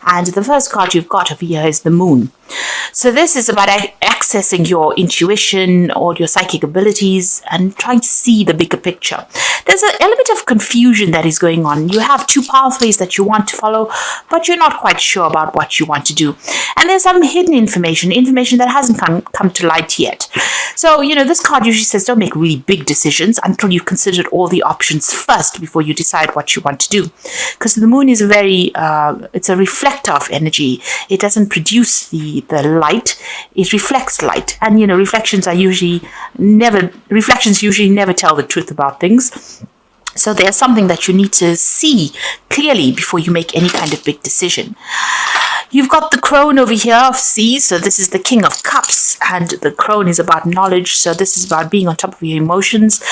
And the first card you've got over here is the Moon. So this is about accessing your intuition or your psychic abilities and trying to see the bigger picture. There's an element of confusion that is going on. You have two pathways that you want to follow, but you're not quite sure about what you want to do. And there's some hidden information that hasn't come to light yet. So, this card usually says don't make really big decisions until you've considered all the options first before you decide what you want to do. Because the Moon is it's a reflector of energy. It doesn't produce the light, it reflects light. And, reflections usually never tell the truth about things. So there's something that you need to see clearly before you make any kind of big decision. You've got the Crone over here of Seas, so this is the King of Cups, and the Crone is about knowledge, so this is about being on top of your emotions.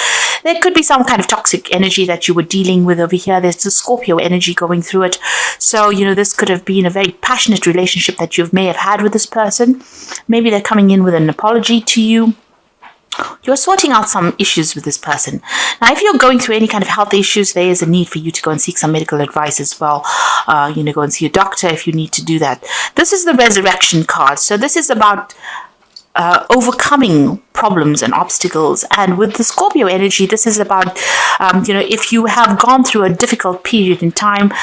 There could be some kind of toxic energy that you were dealing with over here. There's the Scorpio energy going through it. So, this could have been a very passionate relationship that you may have had with this person. Maybe they're coming in with an apology to you. You're sorting out some issues with this person. Now, if you're going through any kind of health issues, there is a need for you to go and seek some medical advice as well. Go and see a doctor if you need to do that. This is the Resurrection card. So this is about overcoming problems and obstacles. And with the Scorpio energy, this is about, if you have gone through a difficult period in time,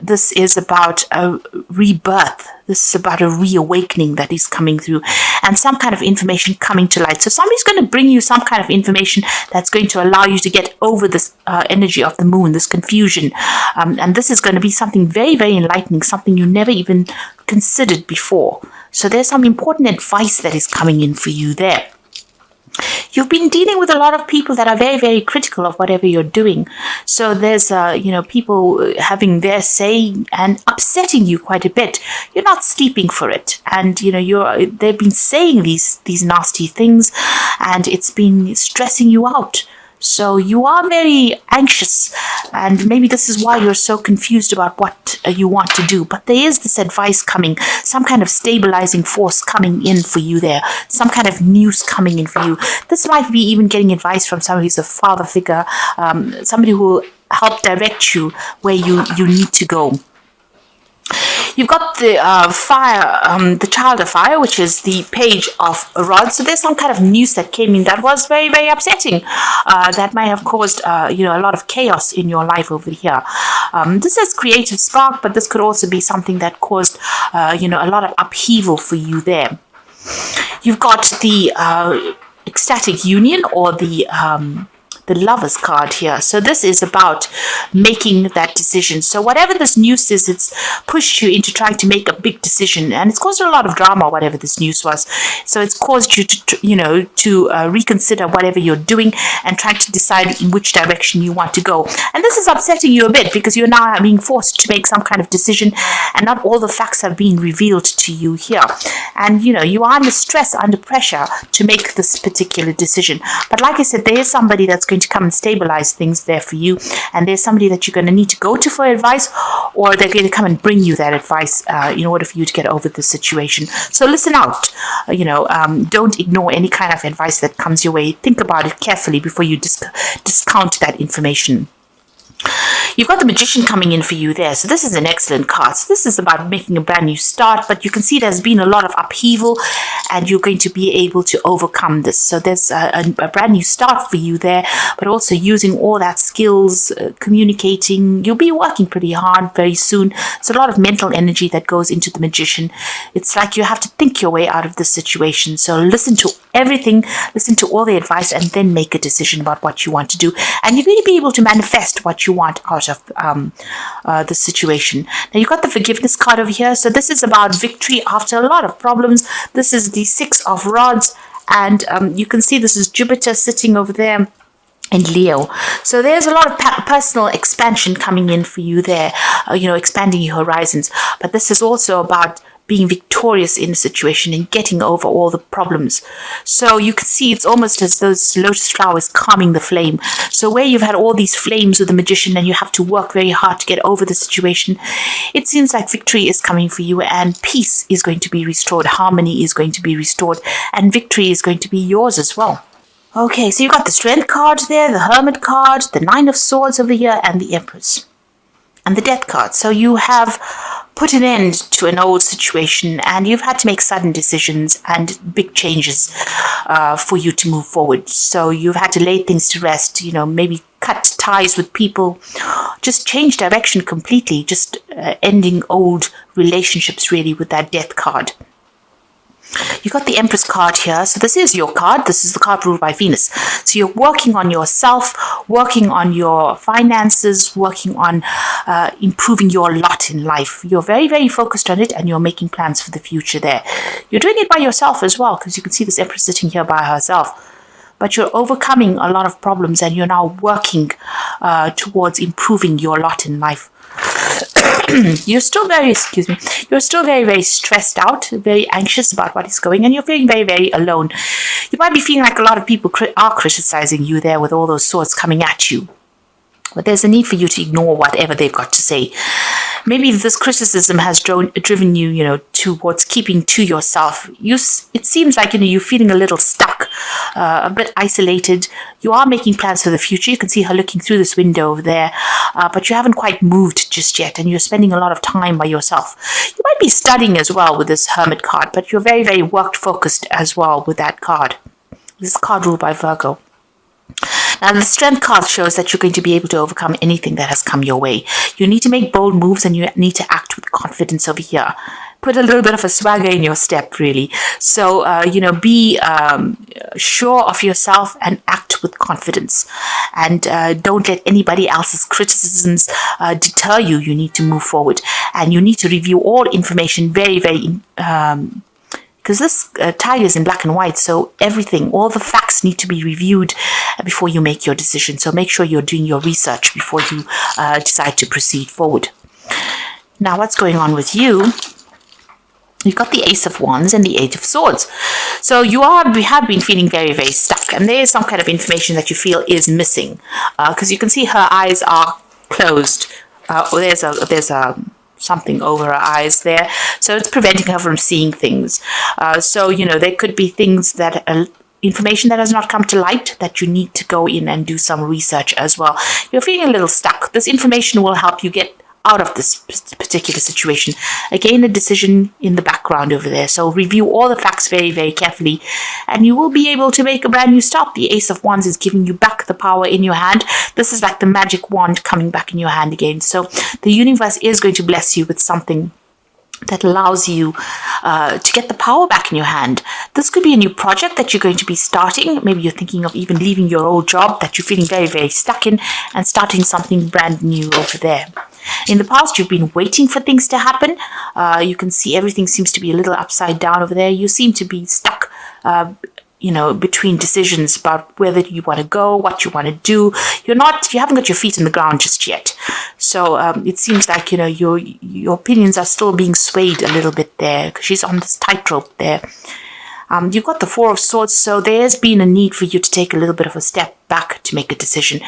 this is about a rebirth. This is about a reawakening that is coming through and some kind of information coming to light. So somebody's going to bring you some kind of information that's going to allow you to get over this energy of the Moon, this confusion. And this is going to be something very, very enlightening, something you never even considered before. So there's some important advice that is coming in for you there. You've been dealing with a lot of people that are very, very critical of whatever you're doing. So there's, people having their say and upsetting you quite a bit. You're not sleeping for it. And, they've been saying these nasty things and it's been stressing you out. So you are very anxious, and maybe this is why you're so confused about what you want to do. But there is this advice coming, some kind of stabilizing force coming in for you there, some kind of news coming in for you. This might be even getting advice from somebody who's a father figure, somebody who will help direct you where you need to go. You've got the the Child of Fire, which is the Page of Rods. So there's some kind of news that came in that was very, very upsetting. That might have caused, a lot of chaos in your life over here. This is creative spark, but this could also be something that caused, a lot of upheaval for you there. You've got the Ecstatic Union, or the Lover's card here. So this is about making that decision. So whatever this news is, it's pushed you into trying to make a big decision, and it's caused a lot of drama, whatever this news was. So it's caused you to reconsider whatever you're doing and trying to decide in which direction you want to go. And this is upsetting you a bit because you're now being forced to make some kind of decision, and not all the facts have been revealed to you here. And you are under stress, under pressure to make this particular decision. But like I said, there is somebody that's going to come and stabilize things there for you, and there's somebody that you're going to need to go to for advice, or they're going to come and bring you that advice in order for you to get over the situation. So listen out. Don't ignore any kind of advice that comes your way. Think about it carefully before you discount that information. You've got the Magician coming in for you there. So this is an excellent card. So this is about making a brand new start, but you can see there's been a lot of upheaval, and you're going to be able to overcome this. So there's a brand new start for you there, but also using all that skills, communicating. You'll be working pretty hard very soon. It's a lot of mental energy that goes into the Magician. It's like you have to think your way out of this situation. So listen to everything, listen to all the advice, and then make a decision about what you want to do. And you're going to be able to manifest what you want out of the situation. Now you've got the Forgiveness card over here. So this is about victory after a lot of problems. This is the Six of Rods, and you can see this is Jupiter sitting over there in Leo. So there's a lot of personal expansion coming in for you there, expanding your horizons. But this is also about being victorious in a situation and getting over all the problems. So you can see it's almost as though this lotus flower is calming the flame. So where you've had all these flames with the Magician and you have to work very hard to get over the situation, it seems like victory is coming for you, and peace is going to be restored, harmony is going to be restored, and victory is going to be yours as well. Okay, so you've got the Strength card there, the Hermit card, the Nine of Swords over here, and the Empress, and the Death card. So you have put an end to an old situation, and you've had to make sudden decisions and big changes for you to move forward. So you've had to lay things to rest, maybe cut ties with people, just change direction completely, just ending old relationships really with that death card. You got the Empress card here. So this is your card. This is the card ruled by Venus. So you're working on yourself, working on your finances, working on improving your lot in life. You're very, very focused on it, and you're making plans for the future there. You're doing it by yourself as well, because you can see this Empress sitting here by herself. But you're overcoming a lot of problems, and you're now working towards improving your lot in life. You're still very stressed out, very anxious about what is going, and you're feeling very, very alone. You might be feeling like a lot of people are criticizing you there with all those swords coming at you. But there's a need for you to ignore whatever they've got to say. Maybe this criticism has driven you, towards keeping to yourself. It seems like, you're feeling a little stuck, a bit isolated. You are making plans for the future. You can see her looking through this window over there, but you haven't quite moved just yet, and you're spending a lot of time by yourself. You might be studying as well with this Hermit card, but you're very, very work-focused as well with that card. This card ruled by Virgo. Now, the Strength card shows that you're going to be able to overcome anything that has come your way. You need to make bold moves, and you need to act with confidence over here. Put a little bit of a swagger in your step, really. So, be sure of yourself and act with confidence. And don't let anybody else's criticisms deter you. You need to move forward. And you need to review all information very, very because this tiger is in black and white, so all the facts need to be reviewed before you make your decision. So make sure you're doing your research before you decide to proceed forward. Now, what's going on with you? You've got the Ace of Wands and the Eight of Swords. So we have been feeling very, very stuck, and there is some kind of information that you feel is missing, because you can see her eyes are closed. There's a something over her eyes there, so it's preventing her from seeing things. So there could be things that information that has not come to light that you need to go in and do some research as well. You're feeling a little stuck. This information will help you get out of this particular situation. Again, a decision in the background over there. So review all the facts very, very carefully, and you will be able to make a brand new start. The Ace of Wands is giving you back the power in your hand. This is like the magic wand coming back in your hand again. So the universe is going to bless you with something that allows you to get the power back in your hand. This could be a new project that you're going to be starting. Maybe you're thinking of even leaving your old job that you're feeling very, very stuck in and starting something brand new over there. In the past, you've been waiting for things to happen. You can see everything seems to be a little upside down over there. You seem to be stuck between decisions about whether you want to go, what you want to do. You haven't got your feet in the ground just yet. So it seems like, your opinions are still being swayed a little bit there, because she's on this tightrope there. You've got the Four of Swords, so there's been a need for you to take a little bit of a step back to make a decision.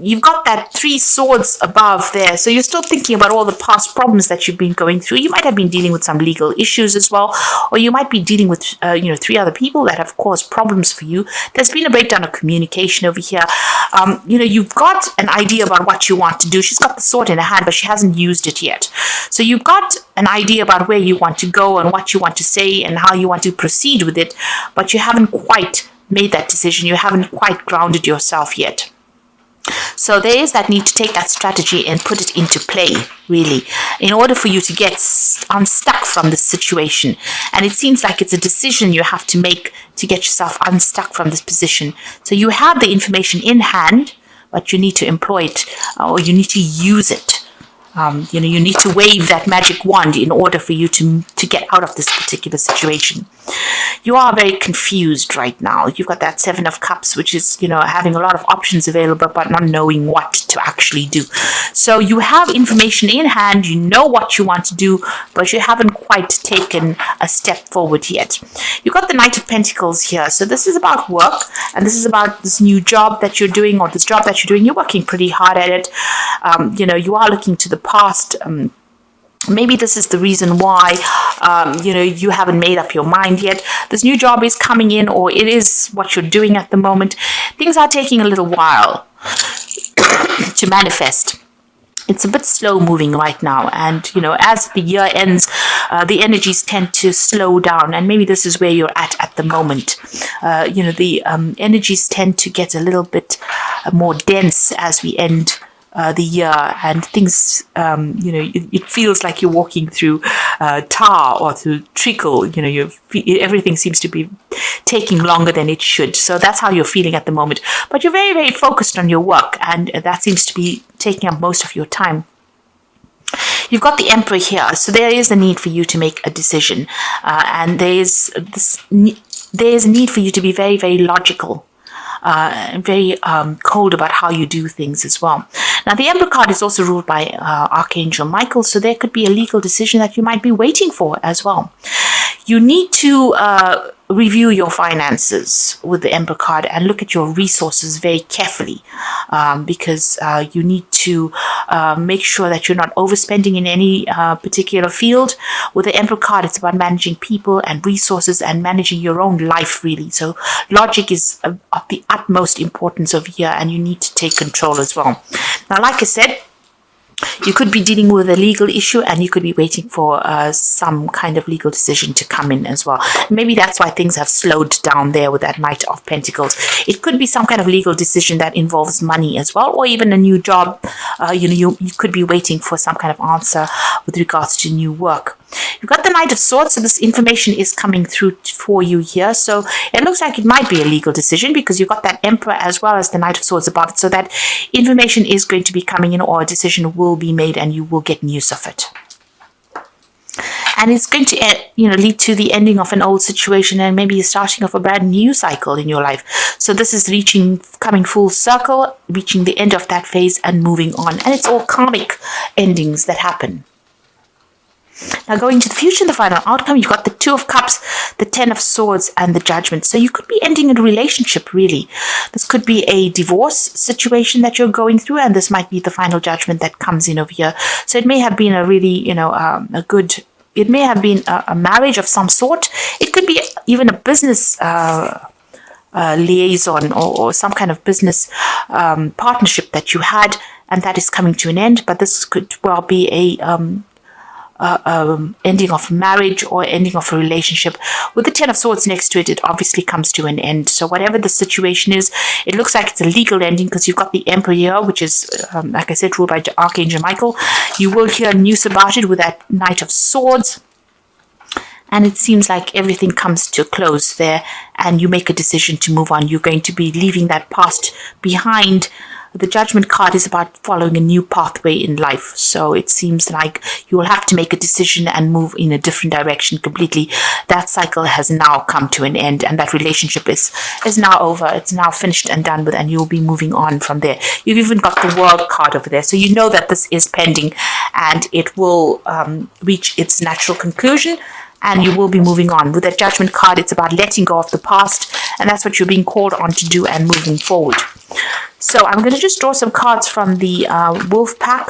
You've got that Three Swords above there, so you're still thinking about all the past problems that you've been going through. You might have been dealing with some legal issues as well, or you might be dealing with three other people that have caused problems for you. There's been a breakdown of communication over here. You've got an idea about what you want to do. She's got the sword in her hand, but she hasn't used it yet. So you've got an idea about where you want to go and what you want to say and how you want to proceed with it, but you haven't quite made that decision. You haven't quite grounded yourself yet. So there is that need to take that strategy and put it into play, really, in order for you to get unstuck from this situation. And it seems like it's a decision you have to make to get yourself unstuck from this position. So you have the information in hand, but you need to employ it, or you need to use it. You need to wave that magic wand in order for you to get out of this particular situation. You are very confused right now. You've got that Seven of Cups, which is, having a lot of options available, but not knowing what to actually do. So you have information in hand, you know what you want to do, but you haven't quite taken a step forward yet. You've got the Knight of Pentacles here. So this is about work, and this is about this new job that you're doing, or this job that you're doing. You're working pretty hard at it. You are looking to the past. Maybe this is the reason why, you haven't made up your mind yet. This new job is coming in, or it is what you're doing at the moment. Things are taking a little while to manifest. it's a bit slow moving right now, and as the year ends, the energies tend to slow down, and maybe this is where you're at the moment. The energies tend to get a little bit more dense as we end the year, and things, it feels like you're walking through tar or through treacle. Everything seems to be taking longer than it should. So that's how you're feeling at the moment. But you're very, very focused on your work, and that seems to be taking up most of your time. You've got the Emperor here, so there is a need for you to make a decision, and there's a need for you to be very, very logical. Very cold about how you do things as well. Now, the Emperor card is also ruled by Archangel Michael, so there could be a legal decision that you might be waiting for as well. You need to review your finances with the Emperor card and look at your resources very carefully, because you need to make sure that you're not overspending in any particular field. With the Emperor card, it's about managing people and resources and managing your own life, really. So logic is of the utmost importance over here, and you need to take control as well. Now, like I said, you could be dealing with a legal issue, and you could be waiting for some kind of legal decision to come in as well. Maybe that's why things have slowed down there with that Knight of Pentacles. It could be some kind of legal decision that involves money as well, or even a new job. You could be waiting for some kind of answer with regards to new work. You've got the Knight of Swords, so this information is coming through for you here. So it looks like it might be a legal decision, because you've got that Emperor as well as the Knight of Swords above it. So that information is going to be coming in, or a decision will be made, and you will get news of it. And it's going to lead to the ending of an old situation, and maybe the starting of a brand new cycle in your life. So this is coming full circle, reaching the end of that phase and moving on. And it's all karmic endings that happen. Now, going to the future and the final outcome, you've got the Two of Cups, the Ten of Swords, and the Judgment. So you could be ending a relationship, really. This could be a divorce situation that you're going through, and this might be the final judgment that comes in over here. So it may have been a really, it may have been a marriage of some sort. It could be even a business liaison, or some kind of business partnership that you had, and that is coming to an end. But this could well be a ending of marriage or ending of a relationship. With the Ten of Swords next to it, it obviously comes to an end. So whatever the situation is, it looks like it's a legal ending, because you've got the Emperor here, which is, like I said, ruled by Archangel Michael. You will hear news about it with that Knight of Swords. And it seems like everything comes to a close there, and you make a decision to move on. You're going to be leaving that past behind. The Judgment card is about following a new pathway in life. So it seems like you will have to make a decision and move in a different direction completely. That cycle has now come to an end, and that relationship is now over. It's now finished and done with, and you'll be moving on from there. You've even got the World card over there. So you know that this is pending, and it will reach its natural conclusion, and you will be moving on. With that Judgment card, it's about letting go of the past, and that's what you're being called on to do, and moving forward. So I'm going to just draw some cards from the Wolf Pack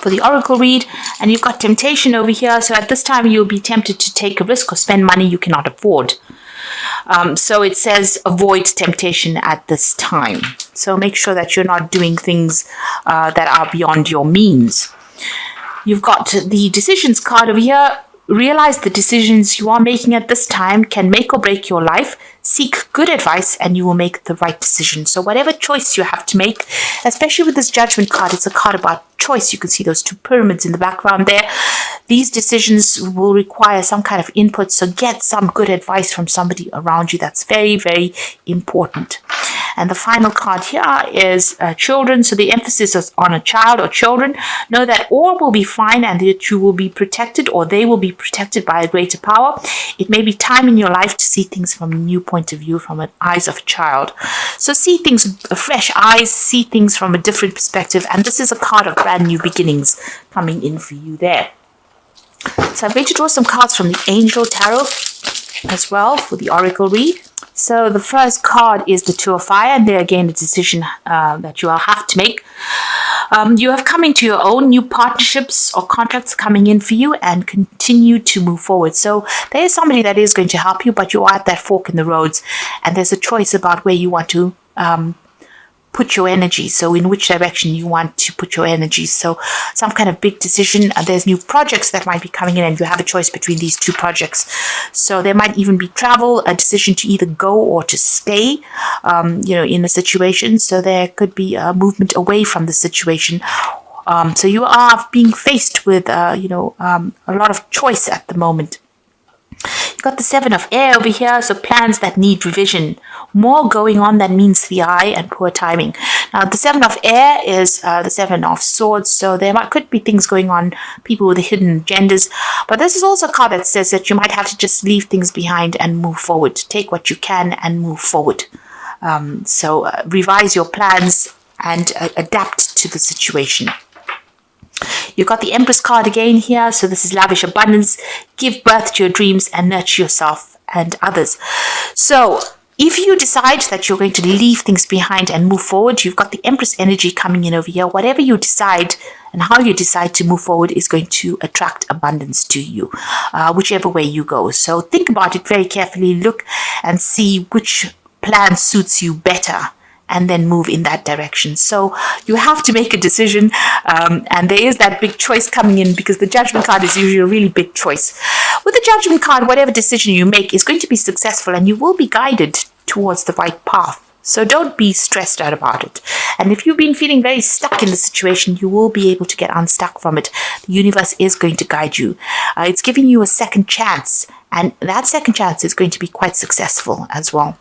for the Oracle read. And you've got temptation over here. So at this time, you'll be tempted to take a risk or spend money you cannot afford. So it says avoid temptation at this time. So make sure that you're not doing things that are beyond your means. You've got the decisions card over here. Realize the decisions you are making at this time can make or break your life. Seek good advice, and you will make the right decision. So whatever choice you have to make, especially with this Judgment card, it's a card about choice. You can see those two pyramids in the background there. These decisions will require some kind of input, so get some good advice from somebody around you. That's very, very important. And the final card here is children. So the emphasis is on a child or children. Know that all will be fine, and that you will be protected, or they will be protected by a greater power. It may be time in your life to see things from a new point of view, from the eyes of a child. So see things with fresh eyes, see things from a different perspective. And this is a card of brand new beginnings coming in for you there. So I'm going to draw some cards from the Angel Tarot as well for the Oracle read. So the first card is the Two of Fire, and there again a decision that you will have to make. You have come into your own new partnerships or contracts coming in for you, and continue to move forward. So there is somebody that is going to help you, but you are at that fork in the roads, and there's a choice about where you want to put your energy. So in which direction you want to put your energy. So some kind of big decision. There's new projects that might be coming in and you have a choice between these two projects. So there might even be travel, a decision to either go or to stay, in a situation. So there could be a movement away from the situation. So you are being faced with, a lot of choice at the moment. You got the 7 of air over here, so plans that need revision. More going on than meets the eye and poor timing. Now, the 7 of air is the 7 of swords, so there could be things going on, people with hidden agendas. But this is also a card that says that you might have to just leave things behind and move forward. Take what you can and move forward. So revise your plans and adapt to the situation. You've got the Empress card again here. So this is lavish abundance. Give birth to your dreams and nurture yourself and others. So if you decide that you're going to leave things behind and move forward, you've got the Empress energy coming in over here. Whatever you decide and how you decide to move forward is going to attract abundance to you, whichever way you go. So think about it very carefully. Look and see which plan suits you better, and then move in that direction. So you have to make a decision, and there is that big choice coming in, because the Judgment card is usually a really big choice. With the Judgment card, whatever decision you make is going to be successful, and you will be guided towards the right path. So don't be stressed out about it. And if you've been feeling very stuck in the situation, you will be able to get unstuck from it. The universe is going to guide you. It's giving you a second chance, and that second chance is going to be quite successful as well.